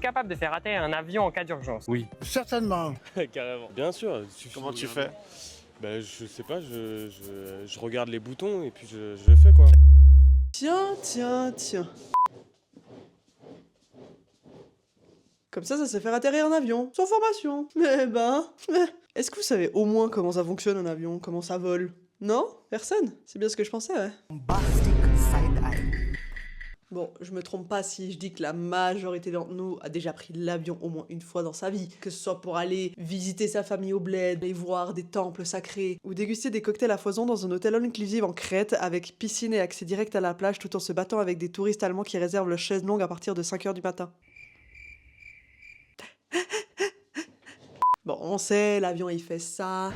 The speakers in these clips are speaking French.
capable de faire atterrir un avion en cas d'urgence? Oui. Certainement. Carrément. Bien sûr. Comment tu fais? Bah, je sais pas, je regarde les boutons et puis je le fais quoi. Tiens. Comme ça se fait atterrir un avion, sans formation. Est-ce que vous savez au moins comment ça fonctionne un avion, comment ça vole? Non? Personne? C'est bien ce que je pensais, ouais. Bon, je me trompe pas si je dis que la majorité d'entre nous a déjà pris l'avion au moins une fois dans sa vie. Que ce soit pour aller visiter sa famille au bled, aller voir des temples sacrés, ou déguster des cocktails à foison dans un hôtel all-inclusive en Crète avec piscine et accès direct à la plage tout en se battant avec des touristes allemands qui réservent leurs chaises longues à partir de 5h du matin. Bon, on sait, l'avion il fait ça.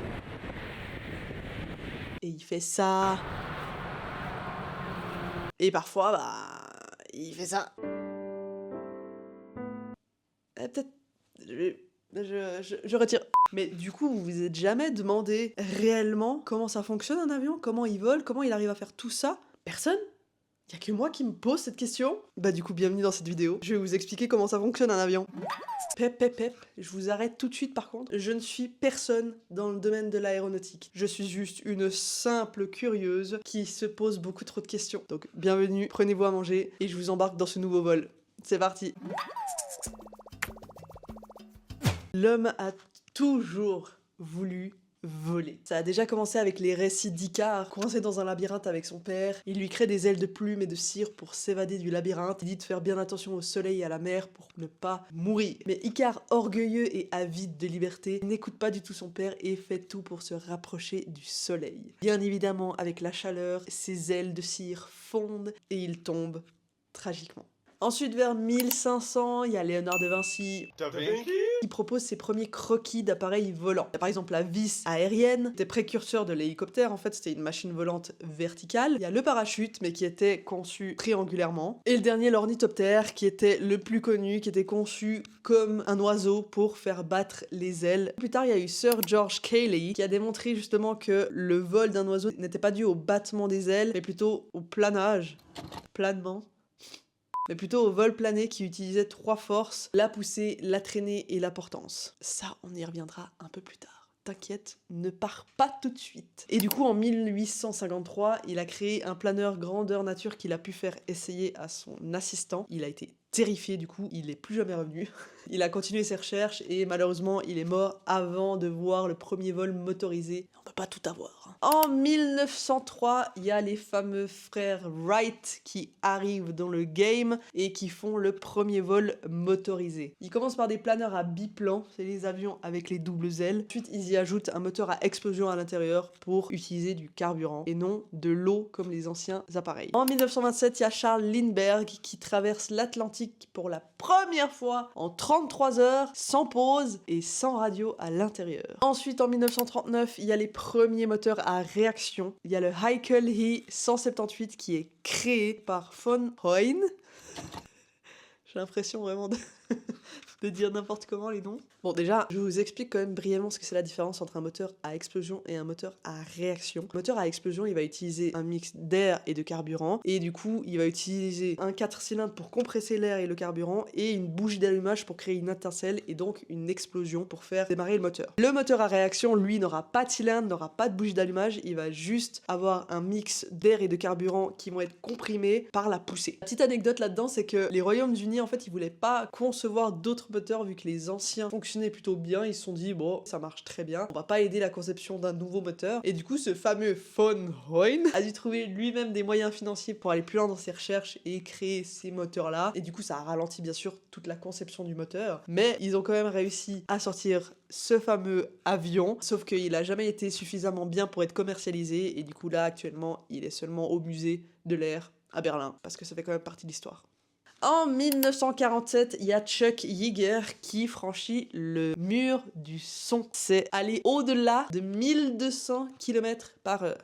Et il fait ça. Et parfois, il fait ça. Peut-être... Je retire. Mais du coup, vous vous êtes jamais demandé réellement comment ça fonctionne un avion? Comment il vole? Comment il arrive à faire tout ça? Personne? Y'a que moi qui me pose cette question? Bah du coup, bienvenue dans cette vidéo. Je vais vous expliquer comment ça fonctionne un avion. Pep, je vous arrête tout de suite par contre. Je ne suis personne dans le domaine de l'aéronautique. Je suis juste une simple curieuse qui se pose beaucoup trop de questions. Donc bienvenue, prenez-vous à manger et je vous embarque dans ce nouveau vol. C'est parti. L'homme a toujours voulu voler. Ça a déjà commencé avec les récits d'Icare, coincé dans un labyrinthe avec son père. Il lui crée des ailes de plumes et de cire pour s'évader du labyrinthe. Il dit de faire bien attention au soleil et à la mer pour ne pas mourir. Mais Icare, orgueilleux et avide de liberté, n'écoute pas du tout son père et fait tout pour se rapprocher du soleil. Bien évidemment, avec la chaleur, ses ailes de cire fondent et il tombe tragiquement. Ensuite, vers 1500, il y a Léonard de Vinci. Il propose ses premiers croquis d'appareils volants. Par exemple, la vis aérienne, était précurseur de l'hélicoptère. En fait, c'était une machine volante verticale. Il y a le parachute, mais qui était conçu triangulairement. Et le dernier, l'ornithoptère, qui était le plus connu, qui était conçu comme un oiseau pour faire battre les ailes. Plus tard, il y a eu Sir George Cayley, qui a démontré justement que le vol d'un oiseau n'était pas dû au battement des ailes, mais plutôt au planage. Planement. Mais plutôt au vol plané qui utilisait 3 forces, la poussée, la traînée et la portance. Ça, on y reviendra un peu plus tard. T'inquiète, ne pars pas tout de suite. Et du coup, en 1853, il a créé un planeur grandeur nature qu'il a pu faire essayer à son assistant. Il a été terrifié, du coup, il est plus jamais revenu. Il a continué ses recherches et malheureusement, il est mort avant de voir le premier vol motorisé. On peut pas tout avoir. En 1903, il y a les fameux frères Wright qui arrivent dans le game et qui font le premier vol motorisé. Ils commencent par des planeurs à biplan, c'est les avions avec les doubles ailes. Ensuite, ils y ajoutent un moteur à explosion à l'intérieur pour utiliser du carburant et non de l'eau comme les anciens appareils. En 1927, il y a Charles Lindbergh qui traverse l'Atlantique pour la première fois en 33 heures, sans pause et sans radio à l'intérieur. Ensuite, en 1939, il y a les premiers moteurs à réaction. Il y a le Heinkel He 178 qui est créé par von Hoyne. J'ai l'impression vraiment de dire n'importe comment les noms. Bon, déjà, je vous explique quand même brièvement ce que c'est la différence entre un moteur à explosion et un moteur à réaction. Le moteur à explosion, il va utiliser un mix d'air et de carburant, et du coup, il va utiliser un 4 cylindres pour compresser l'air et le carburant, et une bougie d'allumage pour créer une étincelle, et donc une explosion pour faire démarrer le moteur. Le moteur à réaction, lui, n'aura pas de cylindre, n'aura pas de bougie d'allumage, il va juste avoir un mix d'air et de carburant qui vont être comprimés par la poussée. La petite anecdote là-dedans, c'est que les Royaumes-Unis, en fait, ils voulaient pas concevoir d'autres moteurs vu que les anciens fonctionnaient plutôt bien. Ils se sont dit, bon, ça marche très bien, on va pas aider la conception d'un nouveau moteur. Et du coup, ce fameux von Hoyne a dû trouver lui-même des moyens financiers pour aller plus loin dans ses recherches et créer ces moteurs-là. Et du coup, ça a ralenti bien sûr toute la conception du moteur. Mais ils ont quand même réussi à sortir ce fameux avion, sauf qu'il a jamais été suffisamment bien pour être commercialisé. Et du coup, là, actuellement, il est seulement au musée de l'air à Berlin, parce que ça fait quand même partie de l'histoire. En 1947, il y a Chuck Yeager qui franchit le mur du son. C'est aller au-delà de 1200 km/h.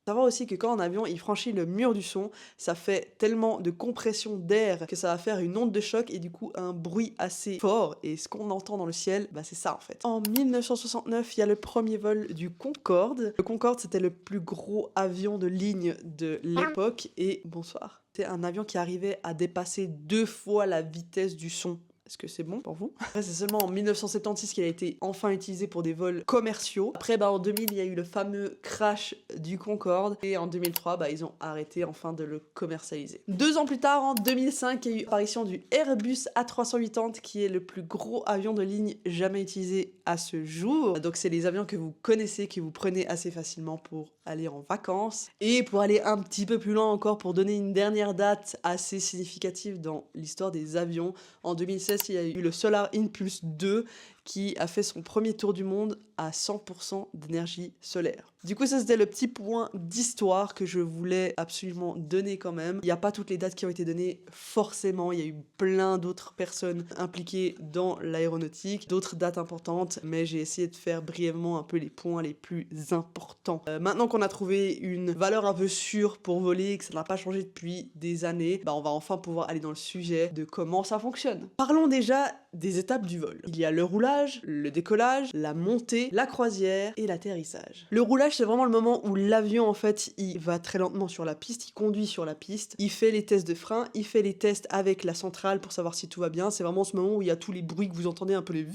Savoir aussi que quand un avion il franchit le mur du son, ça fait tellement de compression d'air que ça va faire une onde de choc et du coup un bruit assez fort. Et ce qu'on entend dans le ciel, bah c'est ça en fait. En 1969, il y a le premier vol du Concorde. Le Concorde, c'était le plus gros avion de ligne de l'époque et bonsoir. C'était un avion qui arrivait à dépasser 2 fois la vitesse du son. Est-ce que c'est bon pour vous? Après, c'est seulement en 1976 qu'il a été enfin utilisé pour des vols commerciaux. Après, en 2000, il y a eu le fameux crash du Concorde. Et en 2003, ils ont arrêté enfin de le commercialiser. 2 ans plus tard, en 2005, il y a eu l'apparition du Airbus A380 qui est le plus gros avion de ligne jamais utilisé à ce jour. Donc c'est les avions que vous connaissez, que vous prenez assez facilement pour aller en vacances. Et pour aller un petit peu plus loin encore, pour donner une dernière date assez significative dans l'histoire des avions, en 2016, il y a eu le Solar Impulse 2 qui a fait son premier tour du monde à 100% d'énergie solaire. Du coup, ça c'était le petit point d'histoire que je voulais absolument donner quand même. Il n'y a pas toutes les dates qui ont été données forcément, il y a eu plein d'autres personnes impliquées dans l'aéronautique, d'autres dates importantes, mais j'ai essayé de faire brièvement un peu les points les plus importants. Maintenant qu'on a trouvé une valeur un peu sûre pour voler et que ça n'a pas changé depuis des années, on va enfin pouvoir aller dans le sujet de comment ça fonctionne. Parlons déjà des étapes du vol. Il y a le roulage, le décollage, la montée, la croisière et l'atterrissage. Le roulage, c'est vraiment le moment où l'avion, en fait, il va très lentement sur la piste, il conduit sur la piste, il fait les tests de frein, il fait les tests avec la centrale pour savoir si tout va bien. C'est vraiment ce moment où il y a tous les bruits que vous entendez, un peu les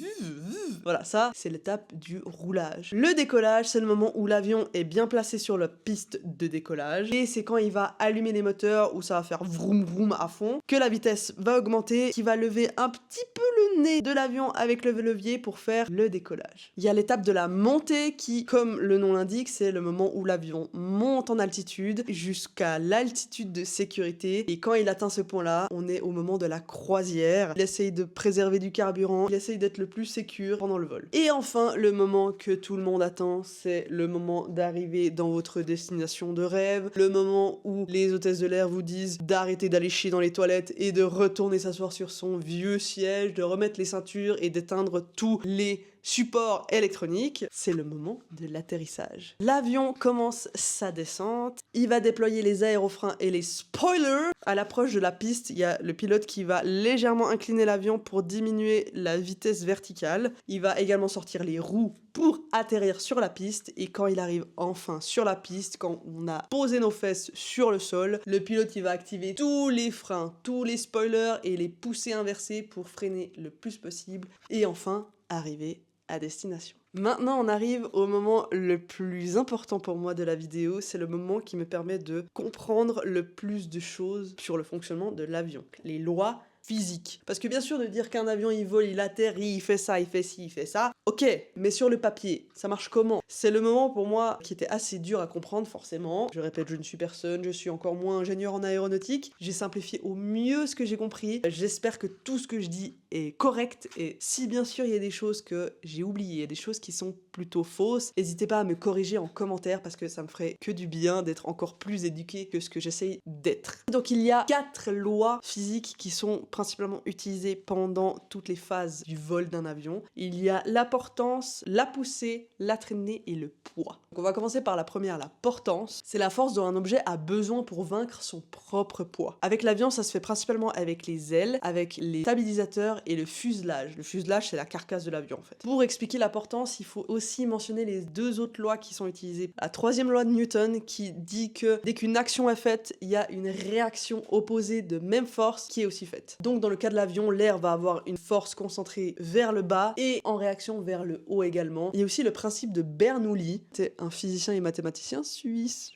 voilà, ça, c'est l'étape du roulage. Le décollage, c'est le moment où l'avion est bien placé sur la piste de décollage et c'est quand il va allumer les moteurs, où ça va faire vroom vroom à fond, que la vitesse va augmenter, qui va lever un petit peu le nez de l'avion avec le levier pour faire le décollage. Il y a l'étape de la montée qui, comme le nom l'indique, c'est le moment où l'avion monte en altitude jusqu'à l'altitude de sécurité et quand il atteint ce point-là, on est au moment de la croisière. Il essaye de préserver du carburant, il essaye d'être le plus sécure pendant le vol. Et enfin, le moment que tout le monde attend, c'est le moment d'arriver dans votre destination de rêve, le moment où les hôtesses de l'air vous disent d'arrêter d'aller chier dans les toilettes et de retourner s'asseoir sur son vieux siège, de remettre les ceintures et d'éteindre tous les supports électroniques. C'est le moment de l'atterrissage. L'avion commence sa descente, il va déployer les aérofreins et les spoilers. À l'approche de la piste, il y a le pilote qui va légèrement incliner l'avion pour diminuer la vitesse verticale. Il va également sortir les roues pour atterrir sur la piste et quand il arrive enfin sur la piste, quand on a posé nos fesses sur le sol, le pilote il va activer tous les freins, tous les spoilers et les poussées inversées pour freiner le plus possible et enfin arriver à destination. Maintenant, on arrive au moment le plus important pour moi de la vidéo, c'est le moment qui me permet de comprendre le plus de choses sur le fonctionnement de l'avion. Les lois physiques. Parce que bien sûr, de dire qu'un avion il vole, il atterrit, il fait ça, il fait ci, il fait ça, ok, mais sur le papier, ça marche comment? C'est le moment pour moi qui était assez dur à comprendre forcément. Je répète, je ne suis personne, je suis encore moins ingénieur en aéronautique. J'ai simplifié au mieux ce que j'ai compris. J'espère que tout ce que je dis est correct et si bien sûr il y a des choses que j'ai oubliées, des choses qui sont plutôt fausses, n'hésitez pas à me corriger en commentaire parce que ça me ferait que du bien d'être encore plus éduqué que ce que j'essaye d'être. Donc il y a 4 lois physiques qui sont principalement utilisées pendant toutes les phases du vol d'un avion. Il y a la portance, la poussée, la traînée et le poids. Donc on va commencer par la première, la portance. C'est la force dont un objet a besoin pour vaincre son propre poids. Avec l'avion, ça se fait principalement avec les ailes, avec les stabilisateurs et le fuselage. Le fuselage, c'est la carcasse de l'avion en fait. Pour expliquer la portance, il faut aussi mentionner les 2 autres lois qui sont utilisées. La 3e loi de Newton qui dit que dès qu'une action est faite, il y a une réaction opposée de même force qui est aussi faite. Donc dans le cas de l'avion, l'air va avoir une force concentrée vers le bas et en réaction vers le haut également. Il y a aussi le principe de Bernoulli. C'est un physicien et mathématicien suisse.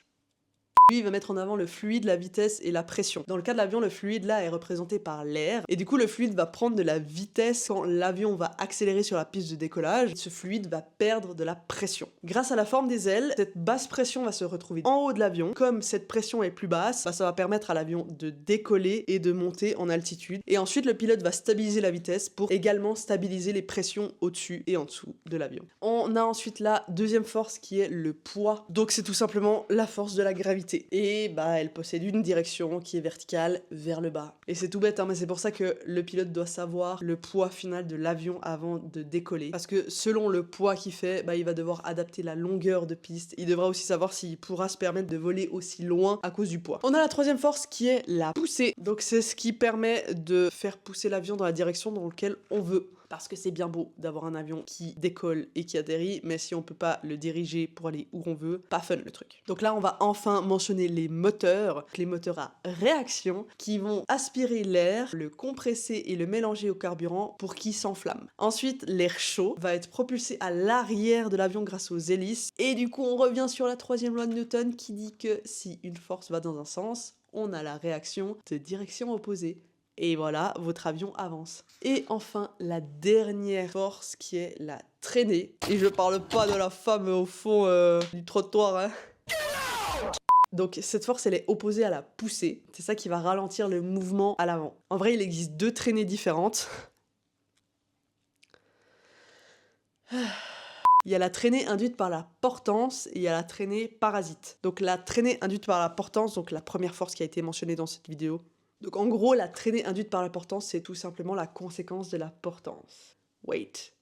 Lui, il va mettre en avant le fluide, la vitesse et la pression. Dans le cas de l'avion, le fluide là est représenté par l'air. Et du coup, le fluide va prendre de la vitesse quand l'avion va accélérer sur la piste de décollage. Ce fluide va perdre de la pression. Grâce à la forme des ailes, cette basse pression va se retrouver en haut de l'avion. Comme cette pression est plus basse, ça va permettre à l'avion de décoller et de monter en altitude. Et ensuite, le pilote va stabiliser la vitesse pour également stabiliser les pressions au-dessus et en dessous de l'avion. On a ensuite la 2e force qui est le poids. Donc c'est tout simplement la force de la gravité. Et elle possède une direction qui est verticale vers le bas. Et c'est tout bête, mais c'est pour ça que le pilote doit savoir le poids final de l'avion avant de décoller. Parce que selon le poids qu'il fait, il va devoir adapter la longueur de piste. Il devra aussi savoir s'il pourra se permettre de voler aussi loin à cause du poids. On a la 3e force qui est la poussée. Donc c'est ce qui permet de faire pousser l'avion dans la direction dans laquelle on veut. parce que c'est bien beau d'avoir un avion qui décolle et qui atterrit, mais si on peut pas le diriger pour aller où on veut, pas fun le truc. Donc là, on va enfin mentionner les moteurs à réaction qui vont aspirer l'air, le compresser et le mélanger au carburant pour qu'il s'enflamme. Ensuite, l'air chaud va être propulsé à l'arrière de l'avion grâce aux hélices et du coup, on revient sur la troisième loi de Newton qui dit que si une force va dans un sens, on a la réaction de direction opposée. Et voilà, votre avion avance. Et enfin, la dernière force qui est la traînée. Et je parle pas de la femme au fond du trottoir, hein. Donc cette force, elle est opposée à la poussée. C'est ça qui va ralentir le mouvement à l'avant. En vrai, il existe 2 traînées différentes. Il y a la traînée induite par la portance et il y a la traînée parasite. Donc la traînée induite par la portance, donc la première force qui a été mentionnée dans cette vidéo. Donc en gros, la traînée induite par la portance, c'est tout simplement la conséquence de la portance. Wait,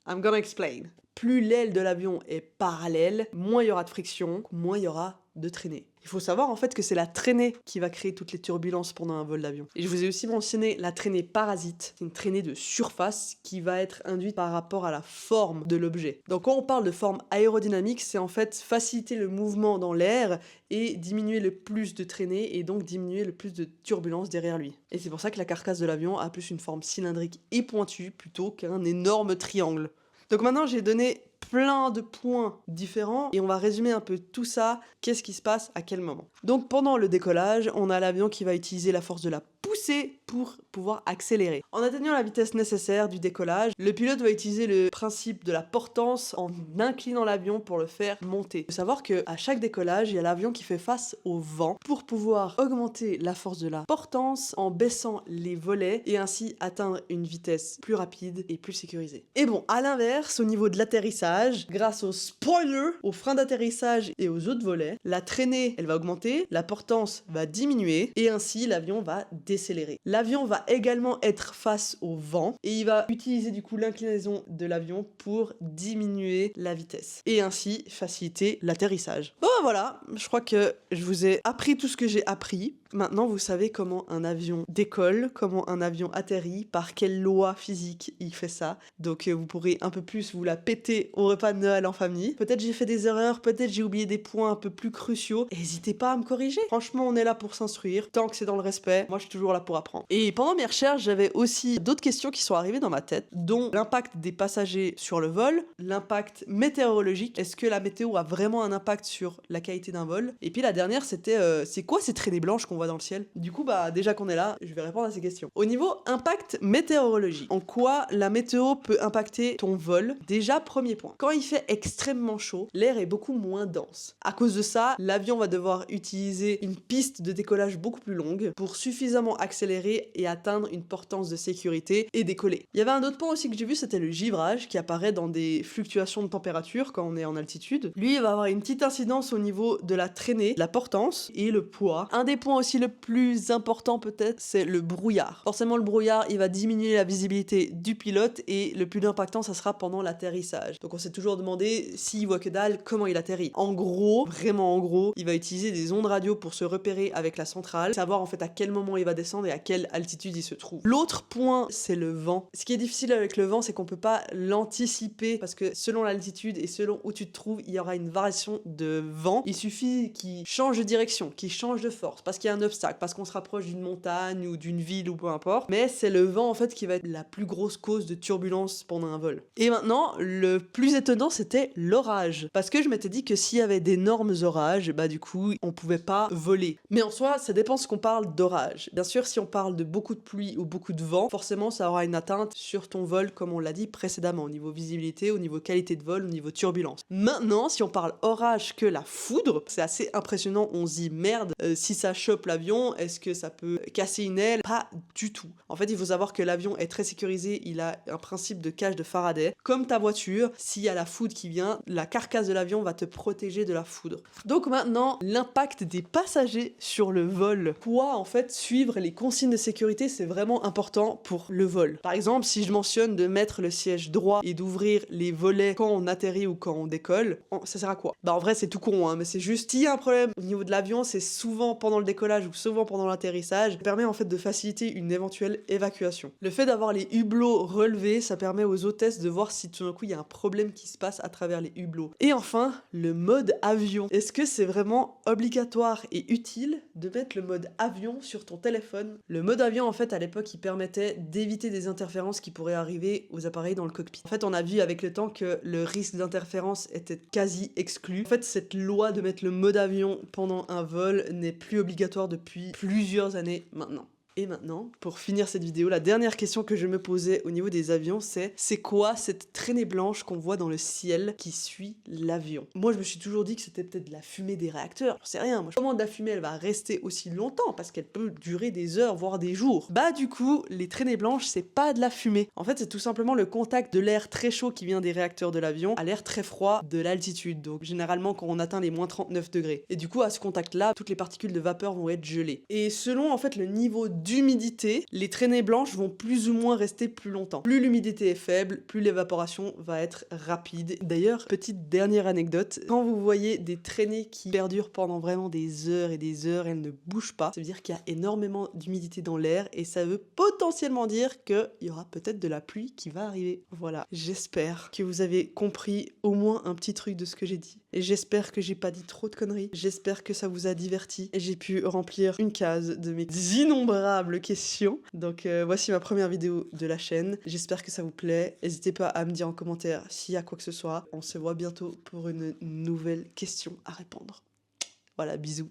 I'm gonna explain. Plus l'aile de l'avion est parallèle, moins il y aura de friction, moins il y aura de traînée. Il faut savoir en fait que c'est la traînée qui va créer toutes les turbulences pendant un vol d'avion. Et je vous ai aussi mentionné la traînée parasite, c'est une traînée de surface qui va être induite par rapport à la forme de l'objet. Donc quand on parle de forme aérodynamique, c'est en fait faciliter le mouvement dans l'air et diminuer le plus de traînée et donc diminuer le plus de turbulence derrière lui. Et c'est pour ça que la carcasse de l'avion a plus une forme cylindrique et pointue plutôt qu'un énorme triangle. Donc maintenant j'ai donné plein de points différents et on va résumer un peu tout ça, qu'est-ce qui se passe à quel moment. Donc pendant le décollage, on a l'avion qui va utiliser la force de la poussée pour pouvoir accélérer. En atteignant la vitesse nécessaire du décollage, le pilote va utiliser le principe de la portance en inclinant l'avion pour le faire monter. Il faut savoir qu'à chaque décollage, il y a l'avion qui fait face au vent pour pouvoir augmenter la force de la portance en baissant les volets et ainsi atteindre une vitesse plus rapide et plus sécurisée. Et bon, à l'inverse, au niveau de l'atterrissage, grâce au spoiler, au frein d'atterrissage et aux autres volets, la traînée, elle va augmenter, la portance va diminuer et ainsi l'avion va décélérer. L'avion va également être face au vent et il va utiliser du coup l'inclinaison de l'avion pour diminuer la vitesse et ainsi faciliter l'atterrissage. Bon voilà, je crois que je vous ai appris tout ce que j'ai appris. Maintenant, vous savez comment un avion décolle, comment un avion atterrit, par quelle loi physique il fait ça. Donc vous pourrez un peu plus vous la péter au repas de Noël en famille. Peut-être j'ai fait des erreurs, peut-être j'ai oublié des points un peu plus cruciaux. N'hésitez pas à me corriger. Franchement, on est là pour s'instruire. Tant que c'est dans le respect, moi je suis toujours là pour apprendre. Et pendant mes recherches, j'avais aussi d'autres questions qui sont arrivées dans ma tête, dont l'impact des passagers sur le vol, l'impact météorologique. Est-ce que la météo a vraiment un impact sur la qualité d'un vol? Et puis la dernière, c'était c'est quoi ces traînées blanches qu'on voit dans le ciel? Du coup, déjà qu'on est là, je vais répondre à ces questions. Au niveau impact météorologique, en quoi la météo peut impacter ton vol? Déjà, premier point. Quand il fait extrêmement chaud, l'air est beaucoup moins dense. À cause de ça, l'avion va devoir utiliser une piste de décollage beaucoup plus longue pour suffisamment accélérer et atteindre une portance de sécurité et décoller. Il y avait un autre point aussi que j'ai vu, c'était le givrage qui apparaît dans des fluctuations de température quand on est en altitude. Lui, il va avoir une petite incidence au niveau de la traînée, la portance et le poids. Un des points aussi le plus important peut-être, c'est le brouillard. Forcément, le brouillard, il va diminuer la visibilité du pilote et le plus impactant, ça sera pendant l'atterrissage. Donc on s'est toujours demandé s'il voit que dalle, comment il atterrit. En gros, vraiment en gros, il va utiliser des ondes radio pour se repérer avec la centrale, savoir en fait à quel moment il va descendre et à quelle altitude il se trouve. L'autre point, c'est le vent. Ce qui est difficile avec le vent, c'est qu'on peut pas l'anticiper parce que selon l'altitude et selon où tu te trouves, il y aura une variation de vent. Il suffit qu'il change de direction, qu'il change de force, parce qu'il y a un obstacle, parce qu'on se rapproche d'une montagne ou d'une ville ou peu importe. Mais c'est le vent en fait qui va être la plus grosse cause de turbulence pendant un vol. Et maintenant, le plus étonnant, c'était l'orage. Parce que je m'étais dit que s'il y avait d'énormes orages, du coup, on pouvait pas voler. Mais en soi, ça dépend ce qu'on parle d'orage. Bien sûr, si on parle de beaucoup de pluie ou beaucoup de vent, forcément, ça aura une atteinte sur ton vol, comme on l'a dit précédemment, au niveau visibilité, au niveau qualité de vol, au niveau turbulence. Maintenant, si on parle orage que la foudre, c'est assez impressionnant. On se dit, merde, si ça chope l'avion, est-ce que ça peut casser une aile? Pas du tout. En fait, il faut savoir que l'avion est très sécurisé, il a un principe de cage de Faraday. Comme ta voiture, s'il y a la foudre qui vient, la carcasse de l'avion va te protéger de la foudre. Donc maintenant, l'impact des passagers sur le vol. Quoi, en fait, suivre les consignes de sécurité, c'est vraiment important pour le vol. Par exemple, si je mentionne de mettre le siège droit et d'ouvrir les volets quand on atterrit ou quand on décolle, ça sert à quoi? Bah en vrai c'est tout con, hein, mais c'est juste, s'il y a un problème au niveau de l'avion, c'est souvent pendant le décollage ou souvent pendant l'atterrissage, ça permet en fait de faciliter une éventuelle évacuation. Le fait d'avoir les hublots relevés, ça permet aux hôtesses de voir si tout d'un coup il y a un problème qui se passe à travers les hublots. Et enfin, le mode avion. Est-ce que c'est vraiment obligatoire et utile de mettre le mode avion sur ton téléphone? Le mode avion, en fait, à l'époque, il permettait d'éviter des interférences qui pourraient arriver aux appareils dans le cockpit. En fait, on a vu avec le temps que le risque d'interférence était quasi exclu. En fait, cette loi de mettre le mode avion pendant un vol n'est plus obligatoire depuis plusieurs années maintenant. Et maintenant, pour finir cette vidéo, la dernière question que je me posais au niveau des avions, c'est quoi cette traînée blanche qu'on voit dans le ciel qui suit l'avion? Moi, je me suis toujours dit que c'était peut-être de la fumée des réacteurs. J'en sais rien. Moi, comment de la fumée, elle va rester aussi longtemps? Parce qu'elle peut durer des heures, voire des jours. Bah, du coup, les traînées blanches, c'est pas de la fumée. En fait, c'est tout simplement le contact de l'air très chaud qui vient des réacteurs de l'avion à l'air très froid de l'altitude. Donc, généralement, quand on atteint les moins 39 degrés. Et du coup, à ce contact-là, toutes les particules de vapeur vont être gelées. Et selon, en fait, le niveau d'humidité, les traînées blanches vont plus ou moins rester plus longtemps. Plus l'humidité est faible, plus l'évaporation va être rapide. D'ailleurs, petite dernière anecdote, quand vous voyez des traînées qui perdurent pendant vraiment des heures et des heures, elles ne bougent pas, ça veut dire qu'il y a énormément d'humidité dans l'air et ça veut potentiellement dire qu'il y aura peut-être de la pluie qui va arriver. Voilà, j'espère que vous avez compris au moins un petit truc de ce que j'ai dit. Et j'espère que j'ai pas dit trop de conneries. J'espère que ça vous a diverti et j'ai pu remplir une case de mes innombrables questions. Donc voici ma première vidéo de la chaîne. J'espère que ça vous plaît. N'hésitez pas à me dire en commentaire s'il y a quoi que ce soit. On se voit bientôt pour une nouvelle question à répondre. Voilà, bisous.